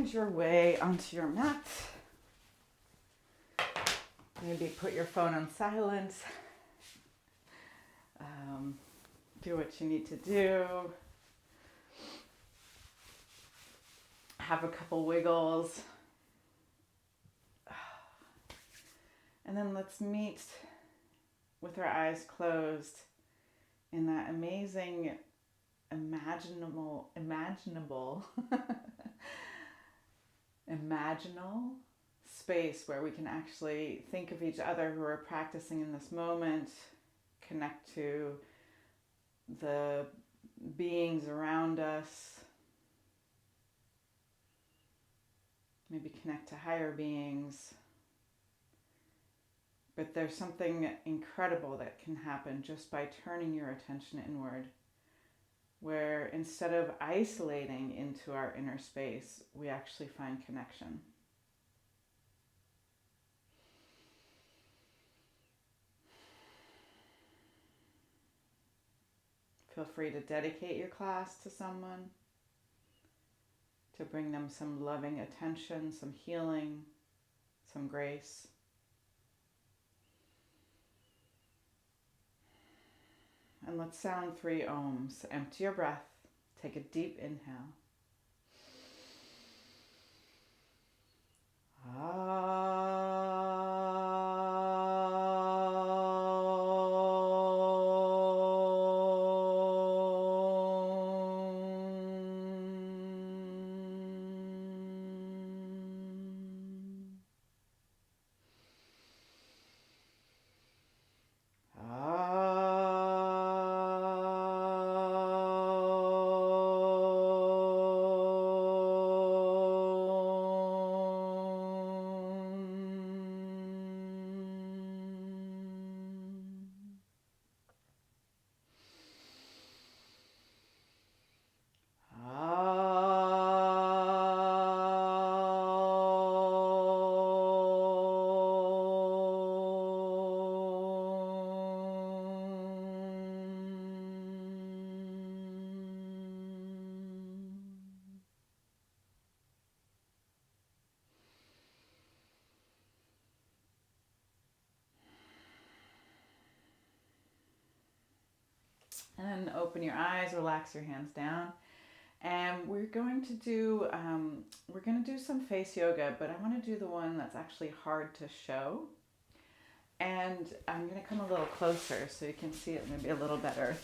find your way onto your mat. Maybe put your phone on silent. Do what you need to do. Have a couple wiggles. And then let's meet with our eyes closed in that amazing, imaginable imaginal space where we can actually think of each other who are practicing in this moment, connect to the beings around us, maybe connect to higher beings. But there's something incredible that can happen just by turning your attention inward, where instead of isolating into our inner space, we actually find connection. Feel free to dedicate your class to someone, to bring them some loving attention, some healing, some grace. And let's sound 3 ohms. Empty your breath. Take a deep inhale. And open your eyes, relax your hands down. And we're going to do some face yoga, but I want to do the one that's actually hard to show. And I'm going to come a little closer so you can see it maybe a little better.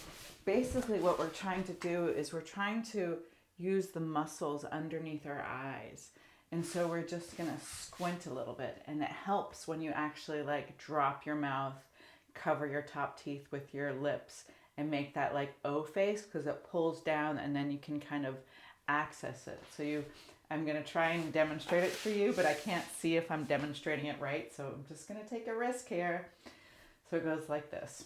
Basically what we're trying to do is we're trying to use the muscles underneath our eyes. And so we're just going to squint a little bit, and it helps when you actually like drop your mouth, cover your top teeth with your lips, and make that like O face, because it pulls down and then you can kind of access it. So I'm going to try and demonstrate it for you, but I can't see if I'm demonstrating it right. So I'm just going to take a risk here. So it goes like this.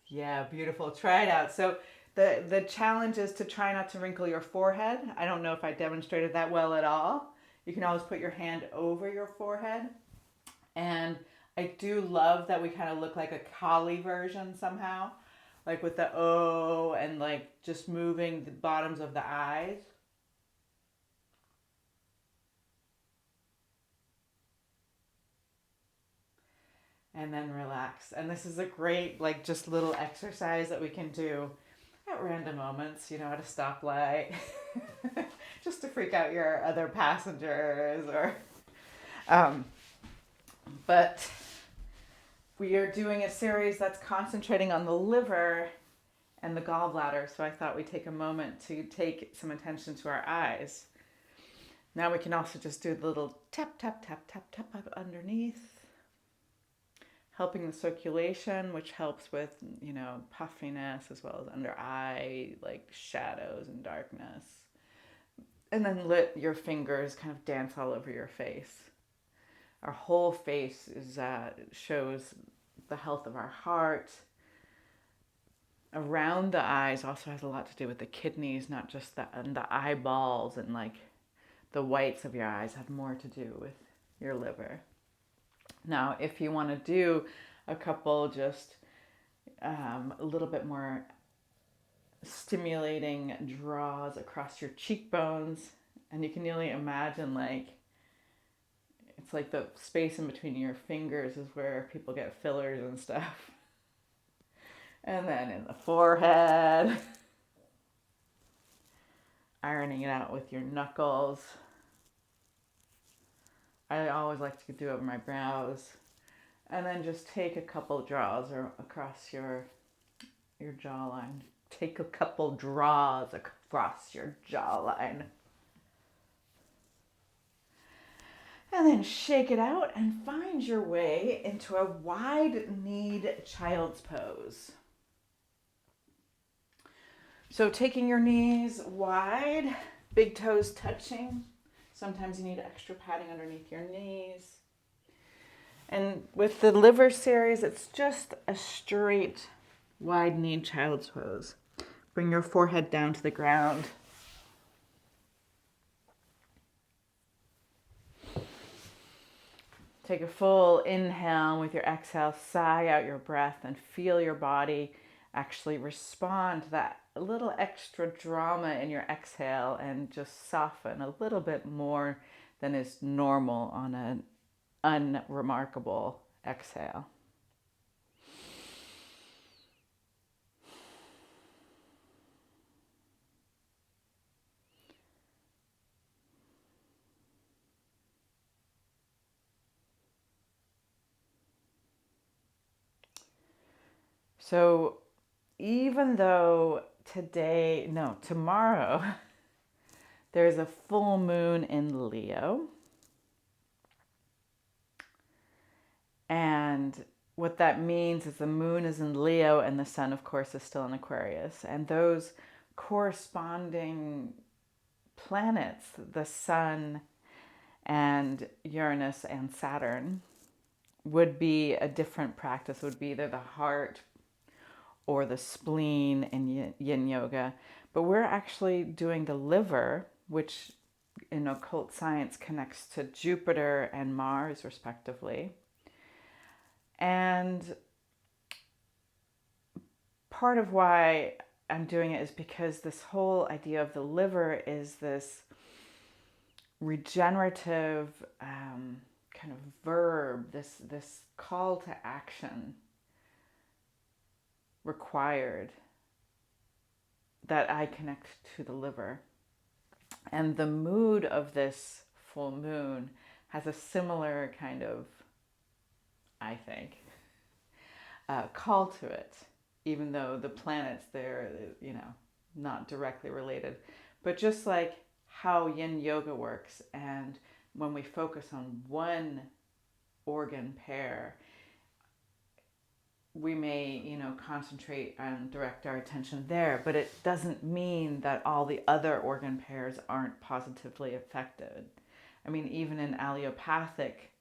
Yeah, beautiful. Try it out. So the challenge is to try not to wrinkle your forehead. I don't know if I demonstrated that well at all. You can always put your hand over your forehead. And I do love that we kind of look like a Kali version somehow, like with the O and like just moving the bottoms of the eyes. And then relax. And this is a great like just little exercise that we can do at random moments, at a stoplight, just to freak out your other passengers but we are doing a series that's concentrating on the liver and the gallbladder. So I thought we'd take a moment to take some attention to our eyes. Now we can also just do the little tap, tap, tap, tap, tap up underneath, helping the circulation, which helps with, puffiness as well as under eye, like shadows and darkness. And then let your fingers kind of dance all over your face. Our whole face shows the health of our heart. Around the eyes also has a lot to do with the kidneys, not just the eyeballs, and like the whites of your eyes have more to do with your liver. Now, if you want to do a couple just a little bit more stimulating draws across your cheekbones. And you can nearly imagine, like, it's like the space in between your fingers is where people get fillers and stuff. And then in the forehead, ironing it out with your knuckles. I always like to do it over my brows. And then just take a couple draws or across your jawline. Take a couple draws across your jawline. And then shake it out and find your way into a wide-kneed child's pose. So taking your knees wide, big toes touching. Sometimes you need extra padding underneath your knees. And with the liver series, it's just a straight, wide-kneed child's pose. Bring your forehead down to the ground. Take a full inhale. With your exhale, sigh out your breath and feel your body actually respond to that little extra drama in your exhale and just soften a little bit more than is normal on an unremarkable exhale. So even though tomorrow, there's a full moon in Leo. And what that means is the moon is in Leo and the sun, of course, is still in Aquarius. And those corresponding planets, the sun and Uranus and Saturn, would be a different practice, would be either the heart or the spleen in yin yoga. But we're actually doing the liver, which in occult science connects to Jupiter and Mars, respectively. And part of why I'm doing it is because this whole idea of the liver is this regenerative kind of verb, this call to action required that I connect to the liver. And the mood of this full moon has a similar kind of, I think, call to it, even though the planets, they're, not directly related. But just like how yin yoga works, and when we focus on one organ pair, we may, concentrate and direct our attention there, but it doesn't mean that all the other organ pairs aren't positively affected. I mean, even in allopathic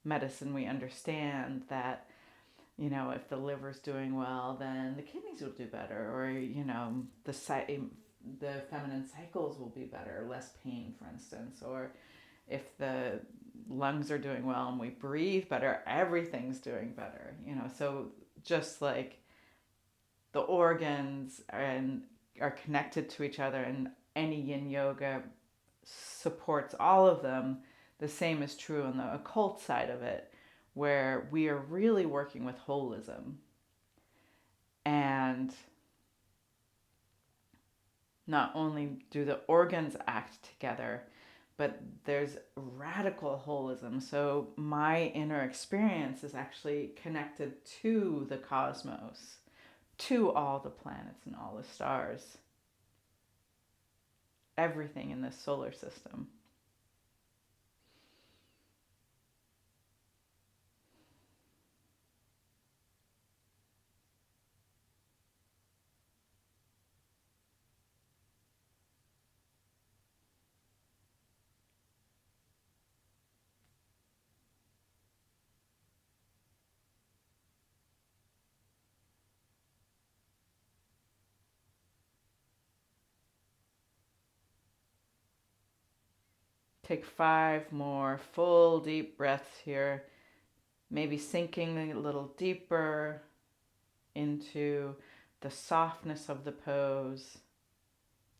medicine, we understand that, if the liver's doing well, then the kidneys will do better, or, the feminine cycles will be better, less pain, for instance, or if the lungs are doing well and we breathe better, everything's doing better, so just like the organs are connected to each other, and any yin yoga supports all of them. The same is true on the occult side of it, where we are really working with holism. And not only do the organs act together, but there's radical holism. So my inner experience is actually connected to the cosmos, to all the planets and all the stars, everything in this solar system. Take 5 more full deep breaths here. maybe sinking a little deeper into the softness of the pose,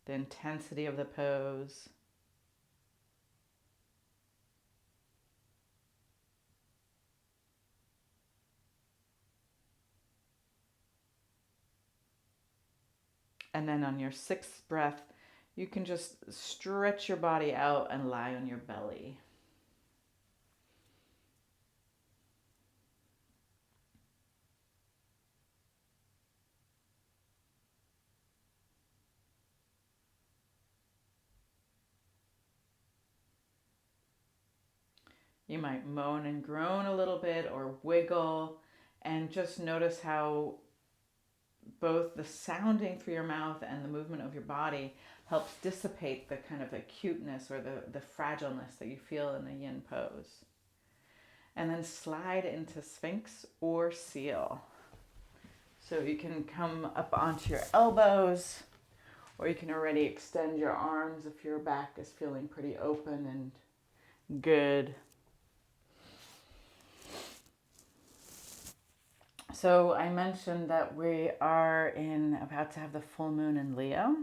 the intensity of the pose. And then on your 6th breath, you can just stretch your body out and lie on your belly. You might moan and groan a little bit or wiggle, and just notice how both the sounding through your mouth and the movement of your body helps dissipate the kind of acuteness or the fragileness that you feel in the yin pose. And then slide into Sphinx or Seal. So you can come up onto your elbows, or you can already extend your arms if your back is feeling pretty open and good. So I mentioned that we are about to have the full moon in Leo.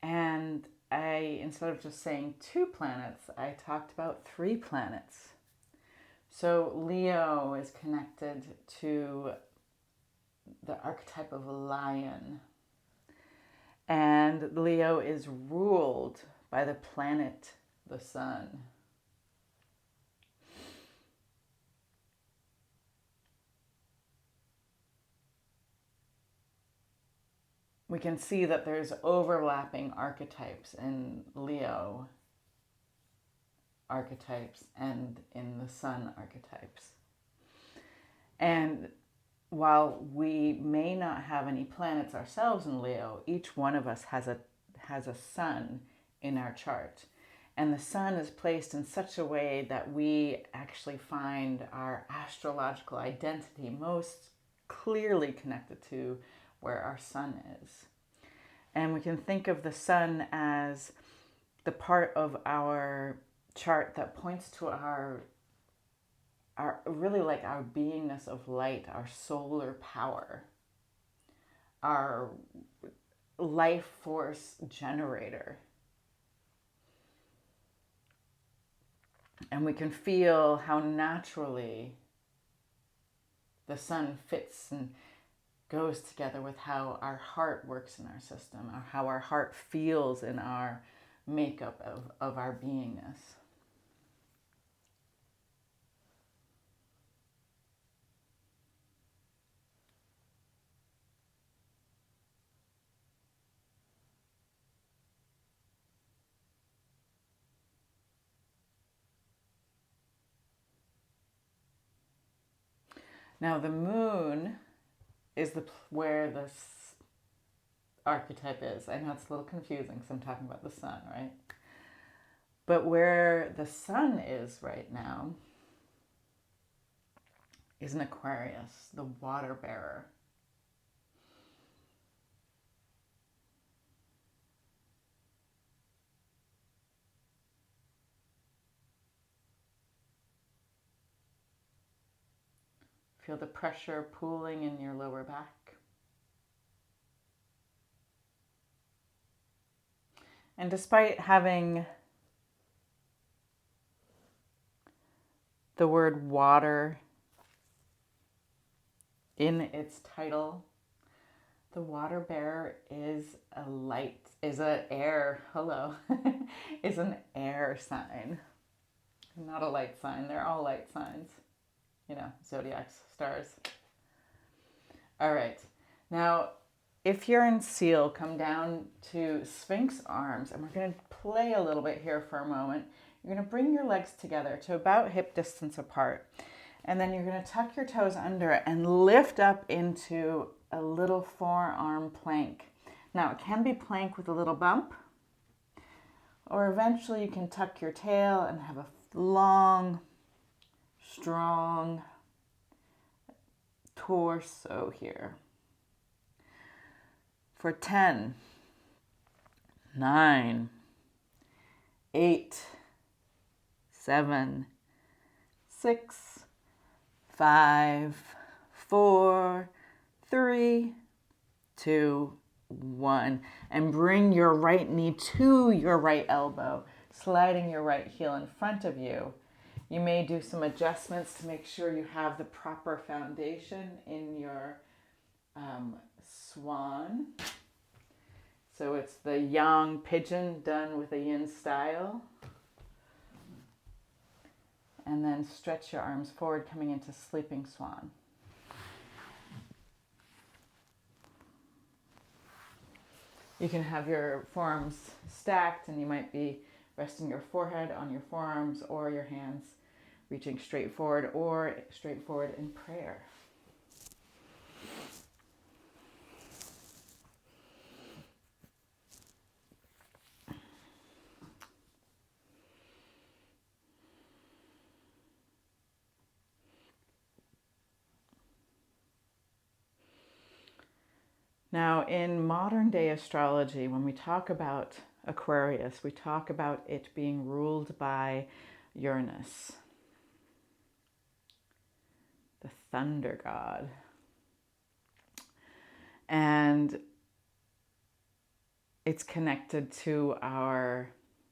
And instead of just saying 2 planets, I talked about 3 planets. So Leo is connected to the archetype of a lion. And Leo is ruled by the planet, the sun. We can see that there's overlapping archetypes in Leo archetypes and in the sun archetypes. And while we may not have any planets ourselves in Leo, each one of us has a sun in our chart. And the sun is placed in such a way that we actually find our astrological identity most clearly connected to where our sun is. And we can think of the sun as the part of our chart that points to our really like our beingness of light, our solar power, our life force generator. And we can feel how naturally the sun fits and goes together with how our heart works in our system, or how our heart feels in our makeup of our beingness. Now the moon is where this archetype is. I know it's a little confusing because I'm talking about the sun, right? But where the sun is right now is in Aquarius, the water bearer. Feel the pressure pooling in your lower back. And despite having the word water in its title, the water bearer is is an air sign. Not a light sign. They're all light signs. Zodiacs, stars. All right. Now, if you're in Seal, come down to Sphinx arms, and we're going to play a little bit here for a moment. You're going to bring your legs together to about hip distance apart, and then you're going to tuck your toes under and lift up into a little forearm plank. Now, it can be plank with a little bump, or eventually you can tuck your tail and have a long, strong torso here. For 10, 9, 8, 7, 6, 5, 4, 3, 2, 1. And bring your right knee to your right elbow, sliding your right heel in front of you. You may do some adjustments to make sure you have the proper foundation in your swan. So it's the yang pigeon done with a yin style. And then stretch your arms forward, coming into sleeping swan. You can have your forearms stacked, and you might be resting your forehead on your forearms, or your hands reaching straight forward, or straight forward in prayer. Now, in modern day astrology, when we talk about Aquarius, we talk about it being ruled by Uranus, the thunder god. And it's connected to our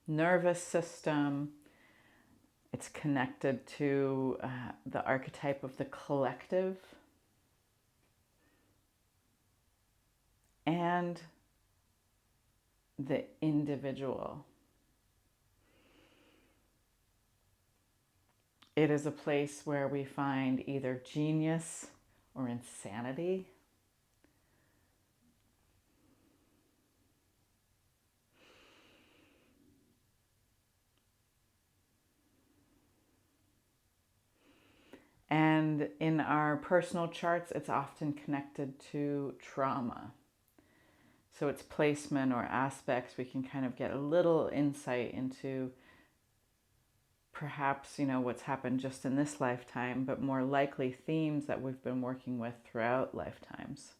nervous system. It's connected to the archetype of the collective and the individual. It is a place where we find either genius or insanity. And in our personal charts, it's often connected to trauma. So its placement or aspects, we can kind of get a little insight into perhaps, what's happened just in this lifetime, but more likely themes that we've been working with throughout lifetimes.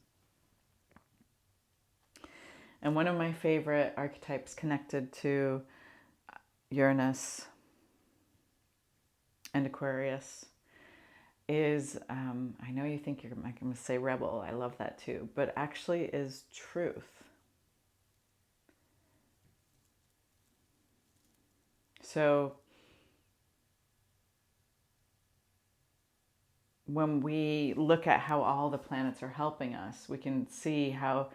And one of my favorite archetypes connected to Uranus and Aquarius is, I know you think I'm going to say rebel, I love that too, but actually is truth. So when we look at how all the planets are helping us, we can see how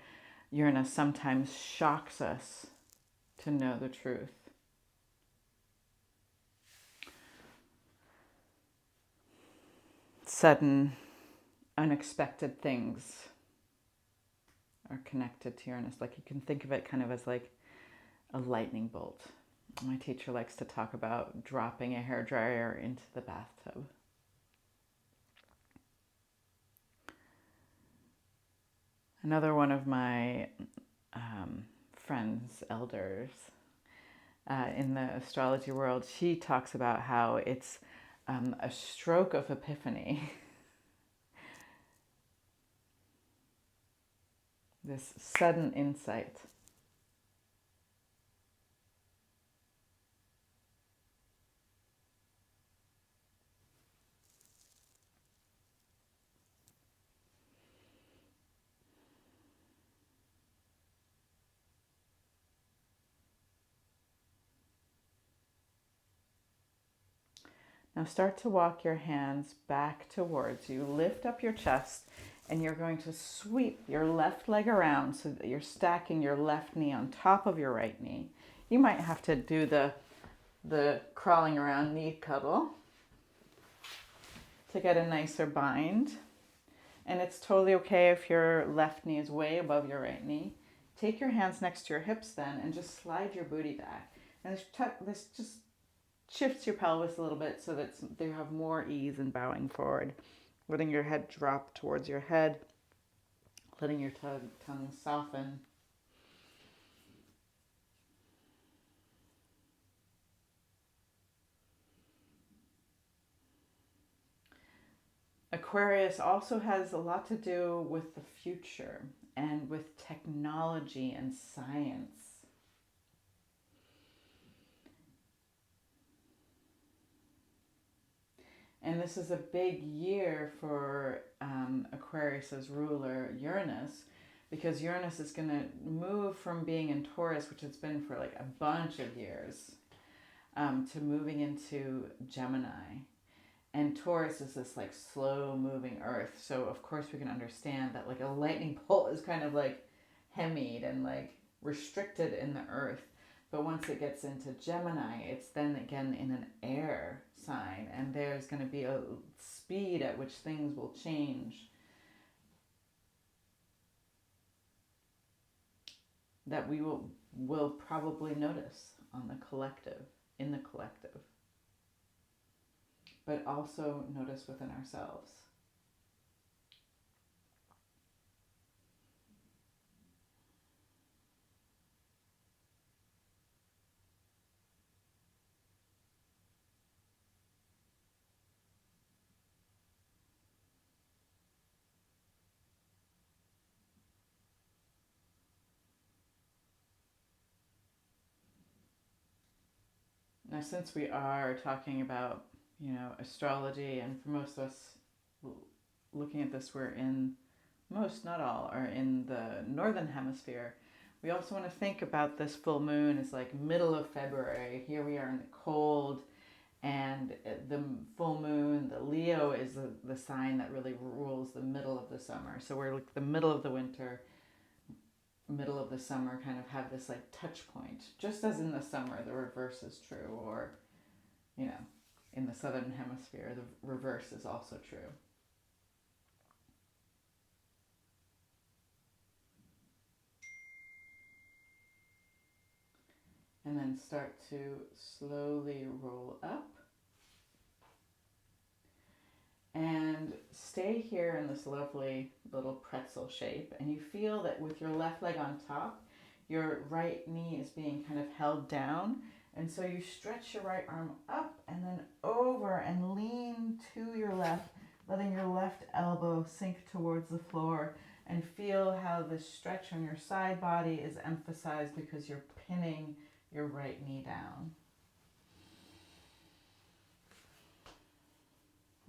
Uranus sometimes shocks us to know the truth. Sudden, unexpected things are connected to Uranus. Like, you can think of it kind of as like a lightning bolt. My teacher likes to talk about dropping a hairdryer into the bathtub. Another one of my friends, elders, in the astrology world, she talks about how it's a stroke of epiphany. This sudden insight. Now start to walk your hands back towards you. Lift up your chest, and you're going to sweep your left leg around so that you're stacking your left knee on top of your right knee. You might have to do the crawling around knee cuddle to get a nicer bind. And it's totally okay if your left knee is way above your right knee. Take your hands next to your hips then and just slide your booty back. And this just shifts your pelvis a little bit so that you have more ease in bowing forward. Letting your head drop towards your head. Letting your tongue soften. Aquarius also has a lot to do with the future and with technology and science. And this is a big year for Aquarius's ruler, Uranus, because Uranus is going to move from being in Taurus, which it's been for like a bunch of years, to moving into Gemini. And Taurus is this like slow moving earth. So of course we can understand that like a lightning bolt is kind of like hemied and like restricted in the earth. But once it gets into Gemini, it's then again in an air sign, and there's going to be a speed at which things will change that we will probably notice on the collective, in the collective, but also notice within ourselves. Now, since we are talking about, astrology, and for most of us looking at this, we're in, most, not all, are in the northern hemisphere. We also want to think about this full moon as like middle of February. Here we are in the cold, and the full moon, the Leo, is the sign that really rules the middle of the summer. So we're like the middle of the winter, middle of the summer, kind of have this like touch point. Just as in the summer, the reverse is true, or, in the southern hemisphere, the reverse is also true. And then start to slowly roll up. And stay here in this lovely little pretzel shape. And you feel that with your left leg on top, your right knee is being kind of held down. And so you stretch your right arm up and then over and lean to your left, letting your left elbow sink towards the floor. And feel how the stretch on your side body is emphasized because you're pinning your right knee down.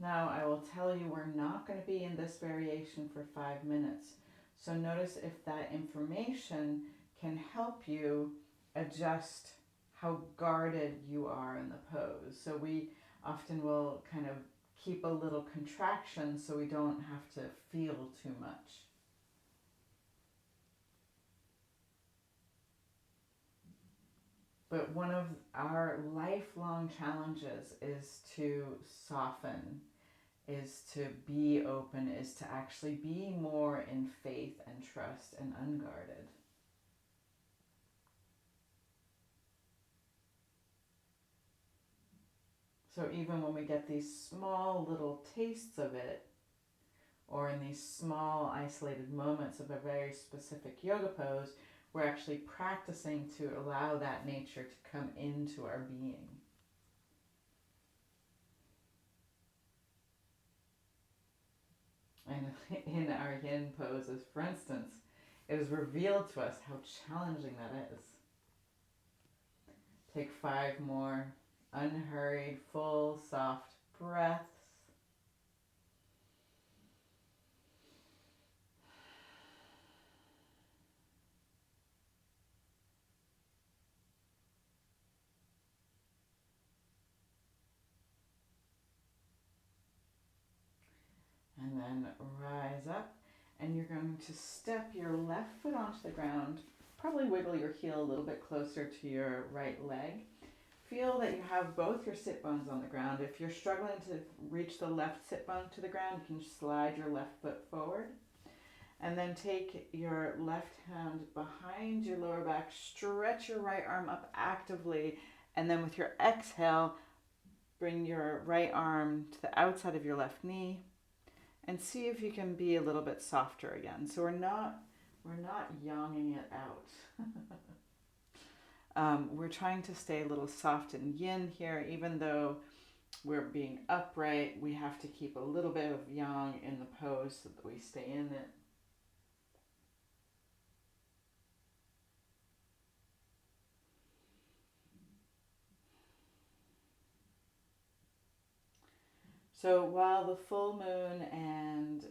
Now, I will tell you, we're not going to be in this variation for 5 minutes. So notice if that information can help you adjust how guarded you are in the pose. So we often will kind of keep a little contraction so we don't have to feel too much. But one of our lifelong challenges is to soften, is to be open, is to actually be more in faith and trust and unguarded. So even when we get these small little tastes of it, or in these small isolated moments of a very specific yoga pose, we're actually practicing to allow that nature to come into our being. And in our yin poses, for instance, it is revealed to us how challenging that is. Take 5 more unhurried, full, soft breaths. And then rise up, and you're going to step your left foot onto the ground. Probably wiggle your heel a little bit closer to your right leg. Feel that you have both your sit bones on the ground. If you're struggling to reach the left sit bone to the ground, you can slide your left foot forward. And then take your left hand behind your lower back, stretch your right arm up actively, and then with your exhale, bring your right arm to the outside of your left knee, and see if you can be a little bit softer again. So we're not yonging it out. We're trying to stay a little soft and yin here, even though we're being upright. We have to keep a little bit of yang in the pose so that we stay in it. So while the full moon and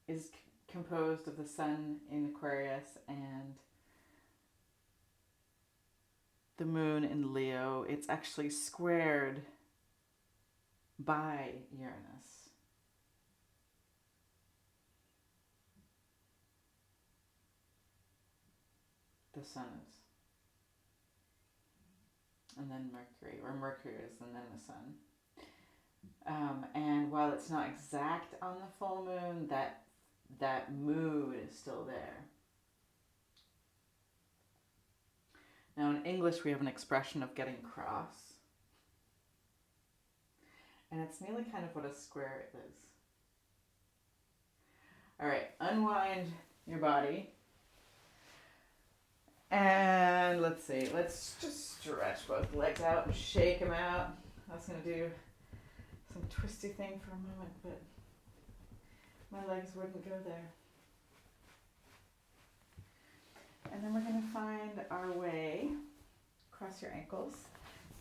is composed of the sun in Aquarius and the moon in Leo, it's actually squared by Uranus. The sun is. And then Mercury, or Mercury is, and then the sun. And while it's not exact on the full moon, that mood is still there. Now in English we have an expression of getting cross. And it's nearly kind of what a square is. All right, unwind your body. And let's see, let's just stretch both legs out and shake them out. I was going to do some twisty thing for a moment, but my legs wouldn't go there. And then we're going to find our way, cross your ankles,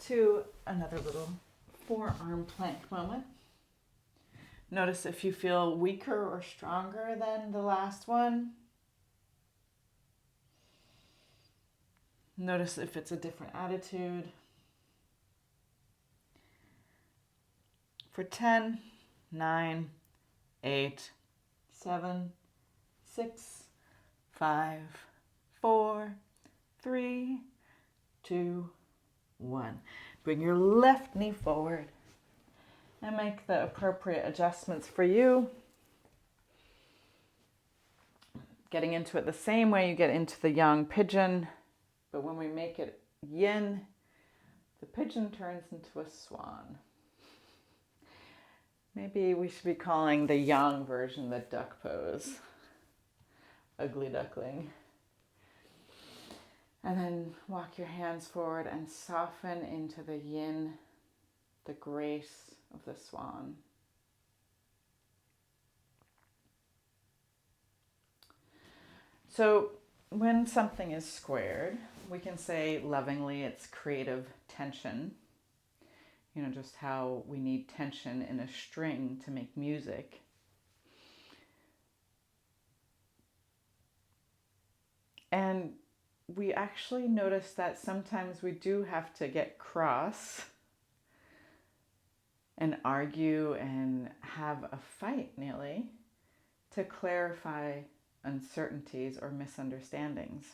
to another little forearm plank moment. Notice if you feel weaker or stronger than the last one. Notice if it's a different attitude. For 10, 9, 8, 7, 6, 5, 4, 3, 2, 1. Bring your left knee forward and make the appropriate adjustments for you. Getting into it the same way you get into the yang pigeon, but when we make it yin, the pigeon turns into a swan. Maybe we should be calling the yang version the duck pose. Ugly duckling. And then walk your hands forward and soften into the yin, the grace of the swan. So when something is squared, we can say lovingly it's creative tension. You know, just how we need tension in a string to make music. And we actually notice that sometimes we do have to get cross and argue and have a fight nearly to clarify uncertainties or misunderstandings.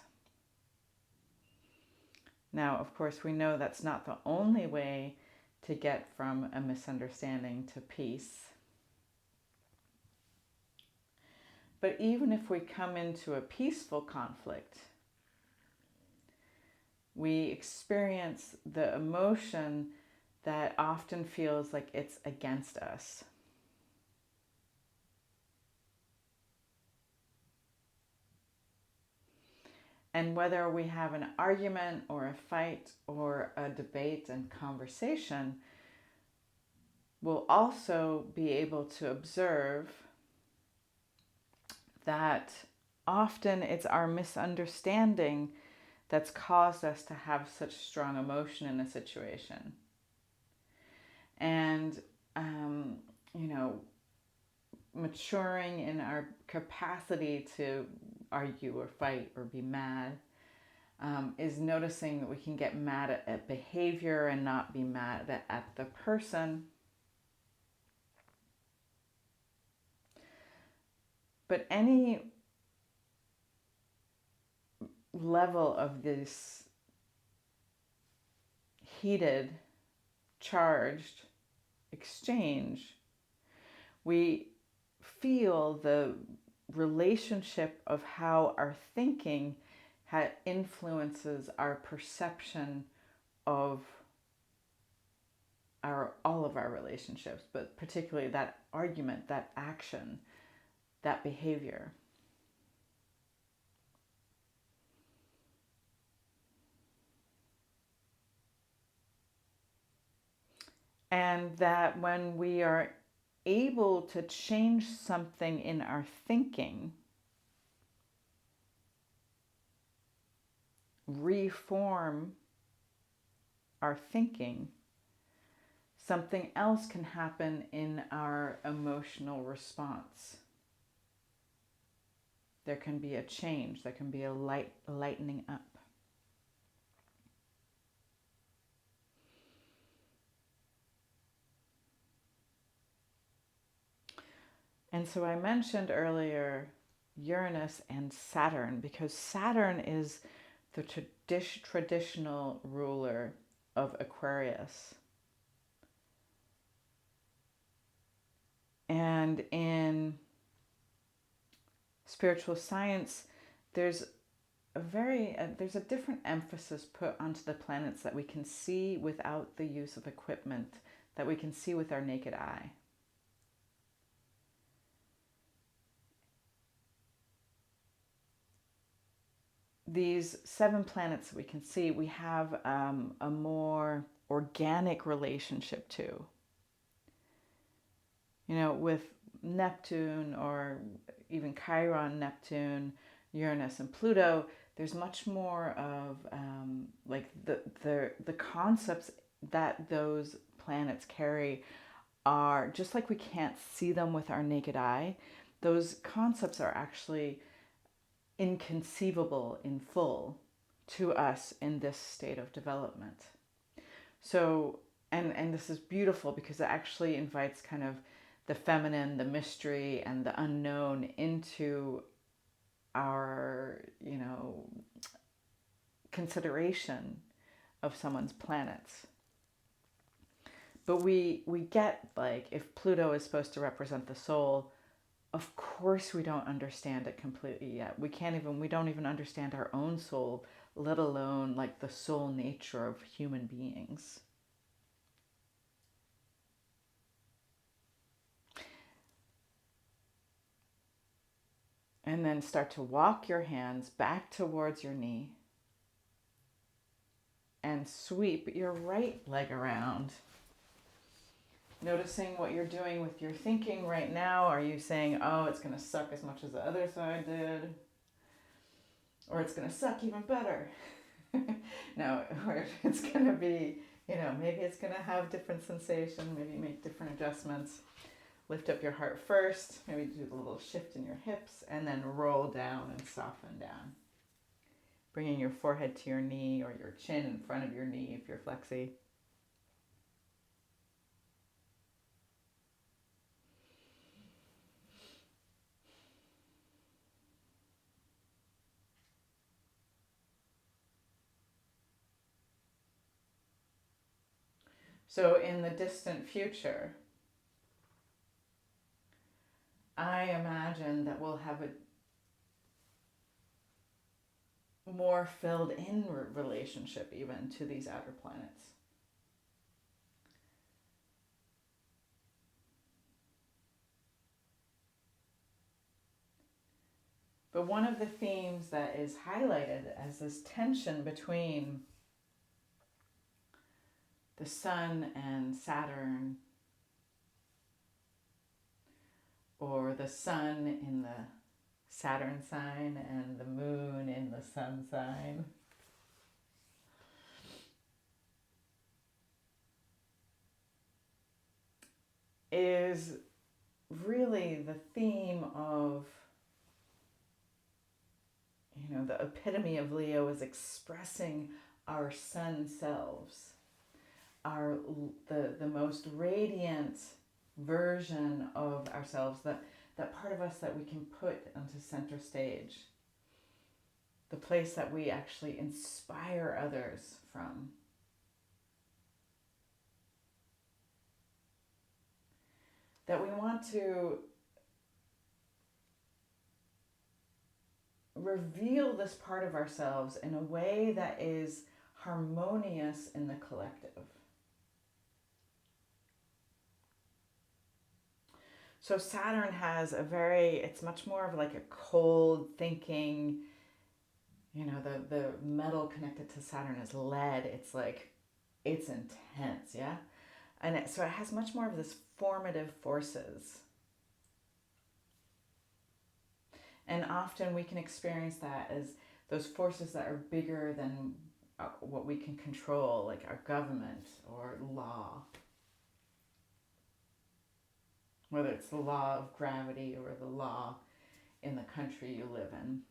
Now, of course, we know that's not the only way to get from a misunderstanding to peace. But even if we come into a peaceful conflict, we experience the emotion that often feels like it's against us. And whether we have an argument or a fight or a debate and conversation, we'll also be able to observe that often it's our misunderstanding that's caused us to have such strong emotion in a situation. And, maturing in our capacity to argue or fight or be mad is noticing that we can get mad at behavior and not be mad at the person. But any level of this heated, charged exchange, we feel the relationship of how our thinking influences our perception of all of our relationships, but particularly that argument, that action, that behavior. And that when we are able to change something in our thinking, reform our thinking something else can happen in our emotional response. There can be a change, there can be a lightening up. And so I mentioned earlier Uranus and Saturn because Saturn is the traditional ruler of Aquarius. And in spiritual science, there's there's a different emphasis put onto the planets that we can see without the use of equipment, that we can see with our naked eye. These 7 planets that we can see, we have a more organic relationship to. You know, with Neptune or even Chiron, Neptune, Uranus, and Pluto, there's much more of like the concepts that those planets carry are just like we can't see them with our naked eye. Those concepts are actually inconceivable in full to us in this state of development. So, and this is beautiful because it actually invites kind of the feminine, the mystery, and the unknown into our, consideration of someone's planets. But we get, like, if Pluto is supposed to represent the soul, of course we don't understand it completely yet. We don't even understand our own soul, let alone like the soul nature of human beings. And then start to walk your hands back towards your knee and sweep your right leg around. Noticing what you're doing with your thinking right now. Are you saying, oh, it's going to suck as much as the other side did? Or it's going to suck even better? No, or it's going to be, maybe it's going to have different sensation. Maybe make different adjustments. Lift up your heart first. Maybe do a little shift in your hips and then roll down and soften down. Bringing your forehead to your knee or your chin in front of your knee if you're flexi. So in the distant future, I imagine that we'll have a more filled in relationship even to these outer planets. But one of the themes that is highlighted as this tension between the Sun and Saturn, or the Sun in the Saturn sign and the Moon in the Sun sign, is really the theme of, the epitome of Leo is expressing our sun selves, the most radiant version of ourselves, that part of us that we can put onto center stage, the place that we actually inspire others from. That we want to reveal this part of ourselves in a way that is harmonious in the collective. So Saturn has it's much more of like a cold thinking, the metal connected to Saturn is lead. It's like, it's intense, yeah? And so it has much more of this formative forces. And often we can experience that as those forces that are bigger than what we can control, like our government or law. whether it's the law of gravity or the law in the country you live in.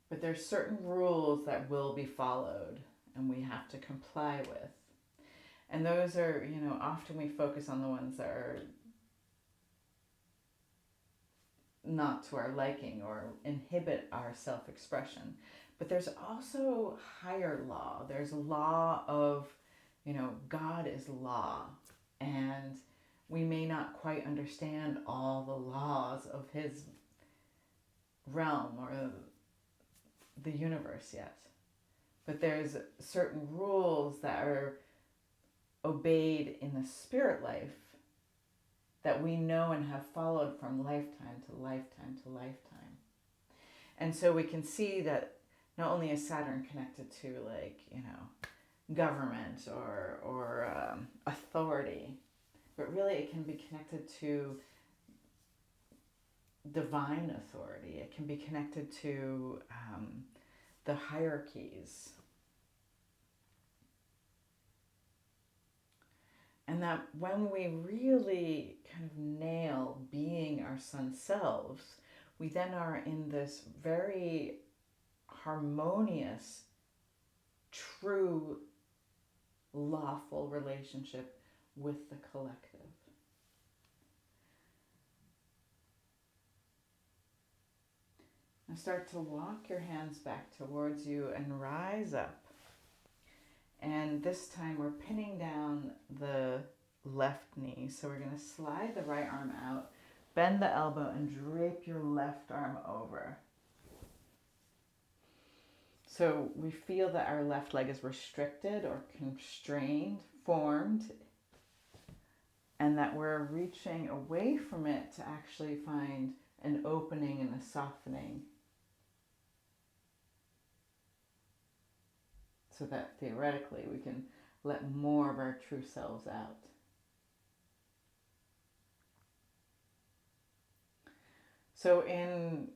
But there's certain rules that will be followed and we have to comply with. And those are, often we focus on the ones that are not to our liking or inhibit our self-expression. But there's also higher law. There's a law of, God is law. And we may not quite understand all the laws of his realm or the universe yet. But there's certain rules that are obeyed in the spirit life that we know and have followed from lifetime to lifetime to lifetime. And so we can see that not only is Saturn connected to government or authority, but really it can be connected to divine authority. It can be connected to the hierarchies. And that when we really kind of nail being our sun selves, we then are in this very harmonious, true, lawful relationship with the collective. Now start to walk your hands back towards you and rise up. And this time we're pinning down the left knee. So we're going to slide the right arm out, bend the elbow, and drape your left arm over. So we feel that our left leg is restricted or constrained, formed, and that we're reaching away from it to actually find an opening and a softening. So that theoretically we can let more of our true selves out. So in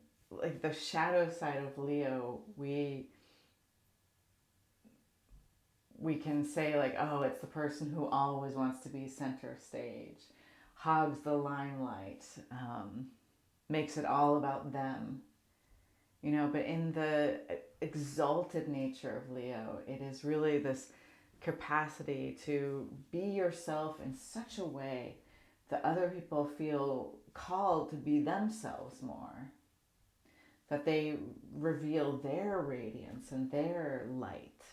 the shadow side of Leo, we can say oh, it's the person who always wants to be center stage, hogs the limelight, makes it all about them. But in the exalted nature of Leo, it is really this capacity to be yourself in such a way that other people feel called to be themselves more, that they reveal their radiance and their light.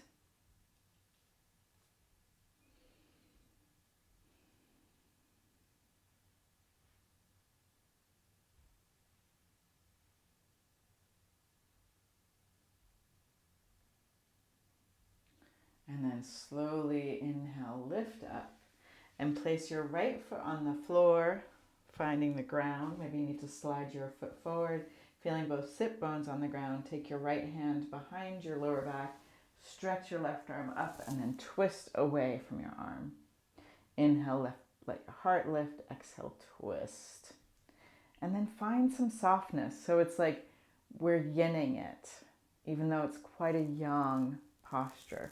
And then slowly inhale, lift up, and place your right foot on the floor, finding the ground. Maybe you need to slide your foot forward, feeling both sit bones on the ground. Take your right hand behind your lower back, stretch your left arm up, and then twist away from your arm. Inhale, left, let your heart lift. Exhale, twist. And then find some softness. So it's like we're yinning it, even though it's quite a yang posture.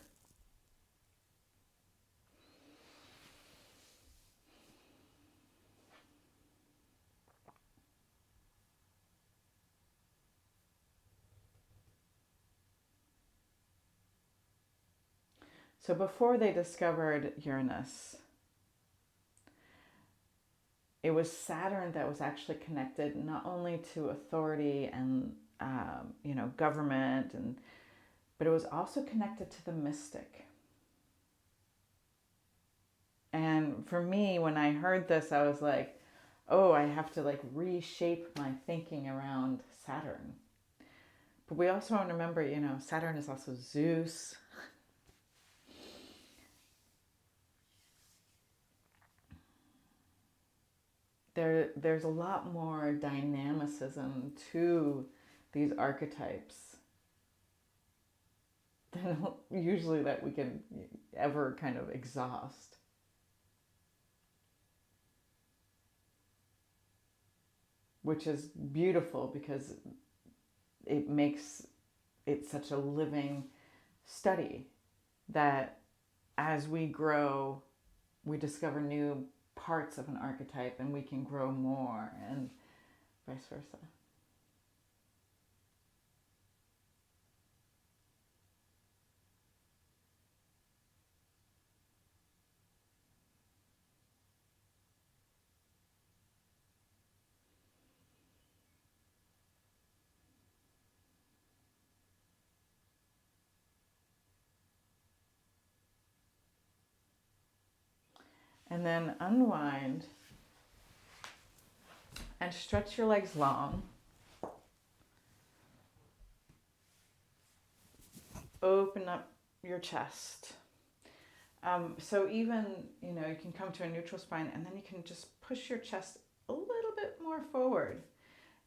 So before they discovered Uranus, it was Saturn that was actually connected not only to authority and government, but it was also connected to the mystic. And for me, when I heard this, I was like, oh, I have to reshape my thinking around Saturn. But we also want to remember, Saturn is also Zeus. There's a lot more dynamicism to these archetypes than usually that we can ever kind of exhaust. Which is beautiful because it makes it such a living study that as we grow we discover new parts of an archetype and we can grow more, and vice versa. And then unwind and stretch your legs long. Open up your chest. So even, you can come to a neutral spine, and then you can just push your chest a little bit more forward.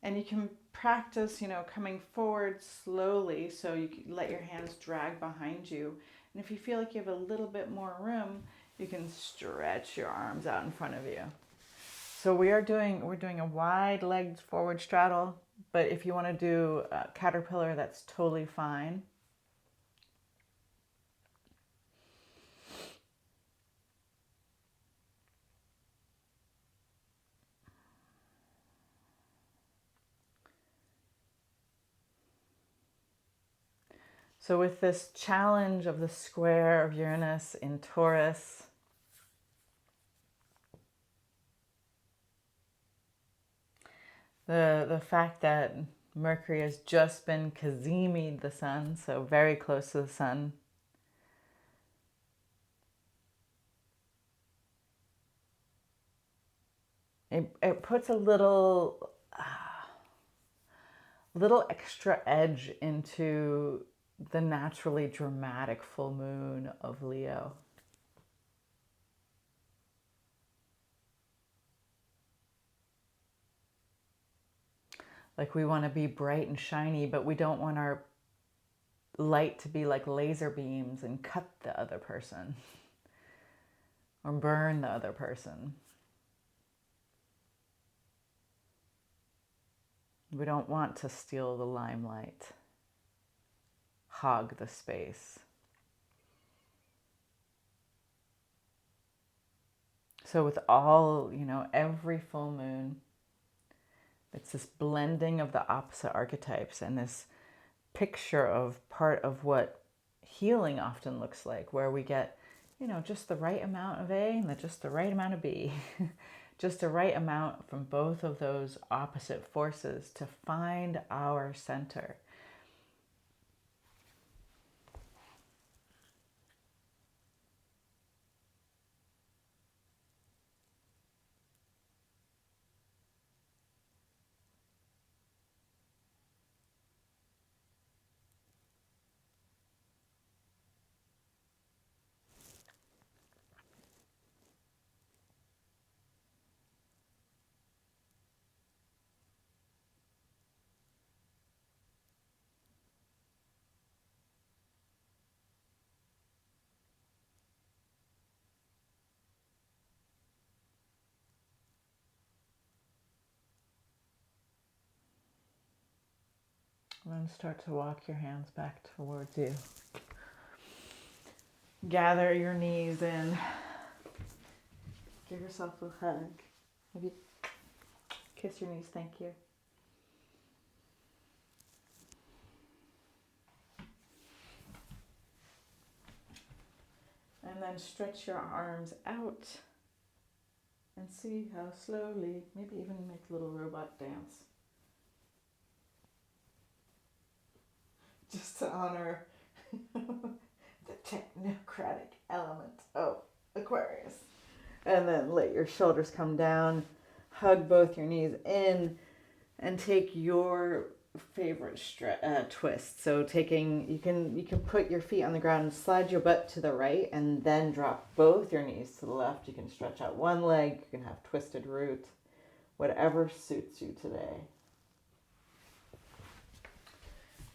And you can practice, coming forward slowly, so you can let your hands drag behind you. And if you feel like you have a little bit more room, you can stretch your arms out in front of you. So we're doing a wide-legged forward straddle, but if you want to do a caterpillar, that's totally fine. So with this challenge of the square of Uranus in Taurus, the fact that Mercury has just been Cazimi'd the sun, so very close to the sun, it puts a little extra edge into the naturally dramatic full moon of Leo. Like, we want to be bright and shiny, but we don't want our light to be like laser beams and cut the other person or burn the other person. We don't want to steal the limelight, hog the space. So with all, every full moon, it's this blending of the opposite archetypes and this picture of part of what healing often looks like, where we get, just the right amount of A and just the right amount of B. Just the right amount from both of those opposite forces to find our center. And then start to walk your hands back towards you. Gather your knees in. Give yourself a hug. Maybe kiss your knees, thank you. And then stretch your arms out and see how slowly, maybe even make a little robot dance. Just to honor the technocratic element of Aquarius. And then let your shoulders come down, hug both your knees in, and take your favorite twist. So you can put your feet on the ground and slide your butt to the right, and then drop both your knees to the left. You can stretch out one leg. You can have twisted root, whatever suits you today.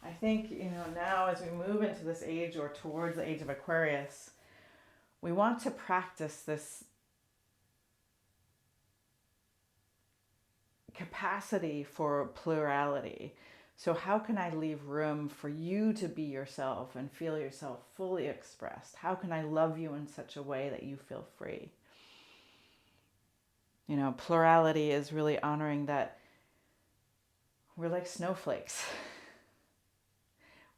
I think, now as we move into this age or towards the age of Aquarius, we want to practice this capacity for plurality. So how can I leave room for you to be yourself and feel yourself fully expressed? How can I love you in such a way that you feel free? You know, plurality is really honoring that we're like snowflakes.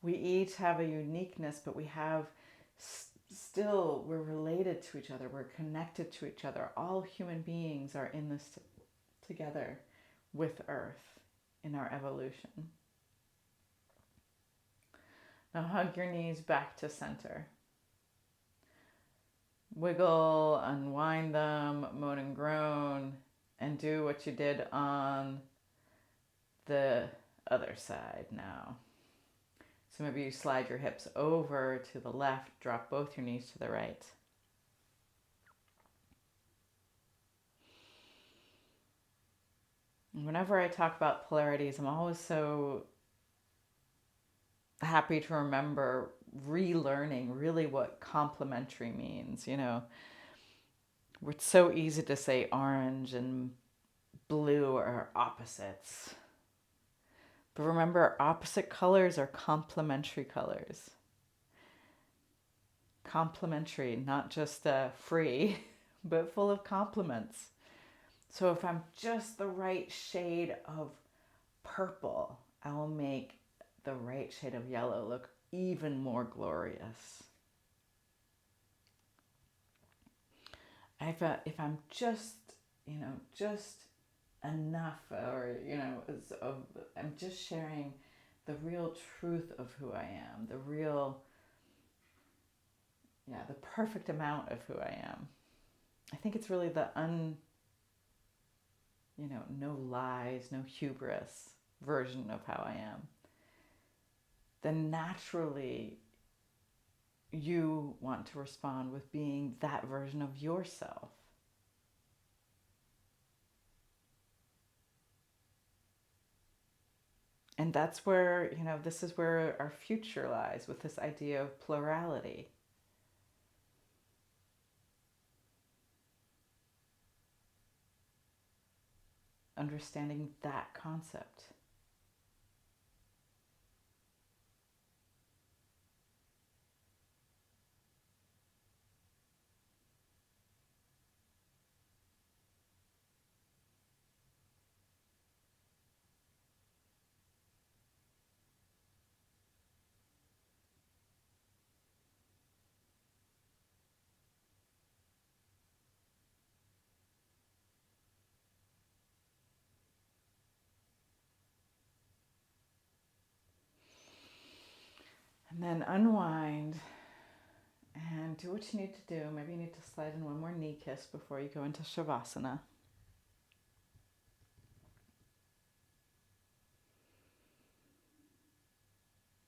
We each have a uniqueness, but we have still, we're related to each other. We're connected to each other. All human beings are in this together with Earth in our evolution. Now hug your knees back to center. Wiggle, unwind them, moan and groan, and do what you did on the other side now. So maybe you slide your hips over to the left, drop both your knees to the right. And whenever I talk about polarities, I'm always so happy to remember relearning really what complementary means. You know, it's so easy to say orange and blue are opposites. But remember, opposite colors are complementary colors. Complementary, not just free, but full of compliments. So if I'm just the right shade of purple, I will make the right shade of yellow look even more glorious. If I'm just, just enough, or, I'm just sharing the real truth of who I am, the perfect amount of who I am. I think it's really the no lies, no hubris version of how I am. Then naturally you want to respond with being that version of yourself. And that's where, this is where our future lies with this idea of plurality. Understanding that concept. And then unwind and do what you need to do. Maybe you need to slide in one more knee kiss before you go into Shavasana.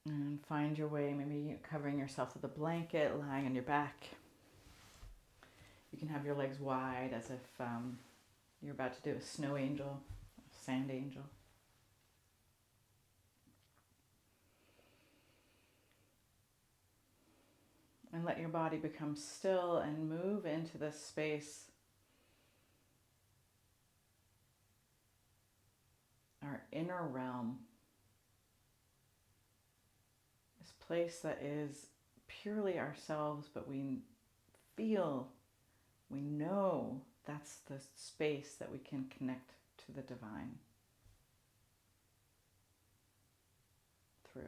And find your way, maybe covering yourself with a blanket, lying on your back. You can have your legs wide as if you're about to do a snow angel, a sand angel. And let your body become still and move into this space, our inner realm. This place that is purely ourselves, but we know that's the space that we can connect to the divine through.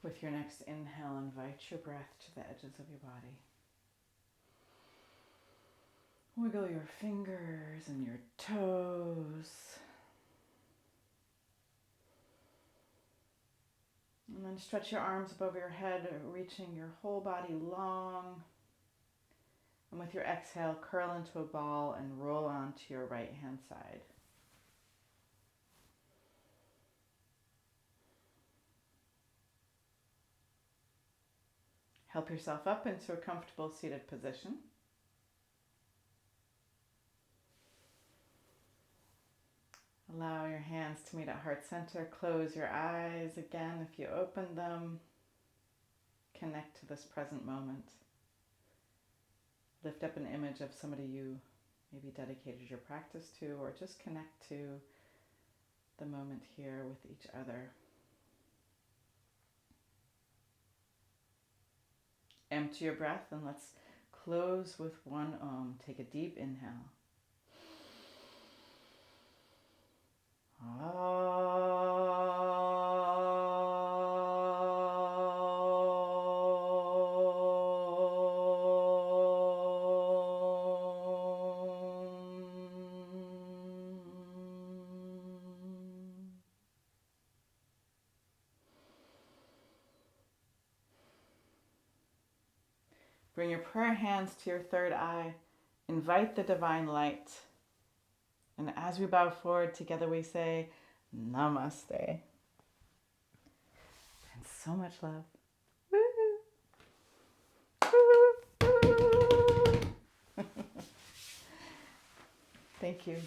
With your next inhale, invite your breath to the edges of your body. Wiggle your fingers and your toes. And then stretch your arms above your head, reaching your whole body long. And with your exhale, curl into a ball and roll onto your right hand side. Help yourself up into a comfortable seated position. Allow your hands to meet at heart center. Close your eyes again if you open them. Connect to this present moment. Lift up an image of somebody you maybe dedicated your practice to, or just connect to the moment here with each other. Empty your breath and let's close with one Om. Take a deep inhale. Bring your prayer hands to your third eye. Invite the divine light. And as we bow forward, together we say, Namaste. And so much love. Woo! Thank you.